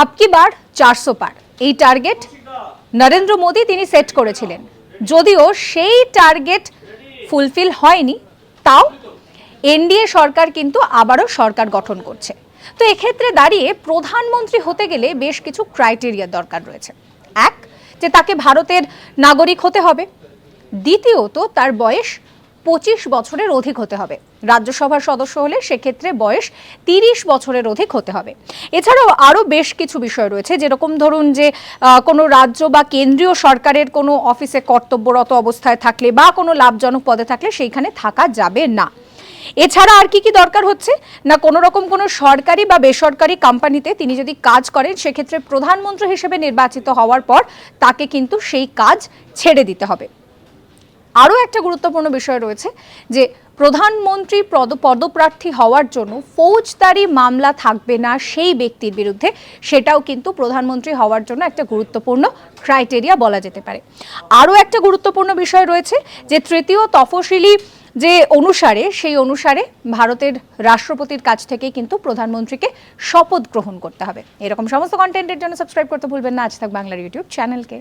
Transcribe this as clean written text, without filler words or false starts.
আপকি বার 400 পার এই টার্গেট নরেন্দ্র মোদী তিনি সেট করেছিলেন, যদিও সেই টার্গেট ফুলফিল হয়নি, তাও এনডিএ সরকার কিন্তু আবারও সরকার গঠন করছে। তো এক্ষেত্রে দাঁড়িয়ে প্রধানমন্ত্রী হতে গেলে বেশ কিছু ক্রাইটেরিয়া দরকার রয়েছে। এক, যে তাকে ভারতের নাগরিক হতে হবে। দ্বিতীয়ত, তার বয়স 25 বছরের অধিক হতে হবে। রাজ্যসভার সদস্য হলে সেক্ষেত্রে বয়স 30 বছরের অধিক হতে হবে। এছাড়াও আরও বেশ কিছু বিষয় রয়েছে, যেরকম ধরুন যে কোনো রাজ্য বা কেন্দ্রীয় সরকারের কোনো অফিসে কর্তব্যরত অবস্থায় থাকলে বা কোনো লাভজনক পদে থাকলে সেইখানে থাকা যাবে না। এছাড়া আর কি কি দরকার হচ্ছে না, কোনো রকম কোনো সরকারি বা বেসরকারি কোম্পানিতে তিনি যদি কাজ করেন সেক্ষেত্রে প্রধানমন্ত্রী হিসেবে নির্বাচিত হওয়ার পর তাকে কিন্তু সেই কাজ ছেড়ে দিতে হবে। আরও একটা গুরুত্বপূর্ণ বিষয় রয়েছে যে প্রধানমন্ত্রী পদপ্রার্থী হওয়ার জন্য ফৌজদারি মামলা থাকবে না সেই ব্যক্তির বিরুদ্ধে, সেটাও কিন্তু প্রধানমন্ত্রী হওয়ার জন্য একটা গুরুত্বপূর্ণ ক্রাইটেরিয়া বলা যেতে পারে। আরও একটা গুরুত্বপূর্ণ বিষয় রয়েছে যে তৃতীয় তফসিলি যে অনুসারে, সেই অনুসারে ভারতের রাষ্ট্রপতির কাছ থেকে কিন্তু প্রধানমন্ত্রীকে শপথ গ্রহণ করতে হবে। এরকম সমস্ত কন্টেন্টের জন্য সাবস্ক্রাইব করতে ভুলবেন না আজ তাক বাংলার ইউটিউব চ্যানেলকে।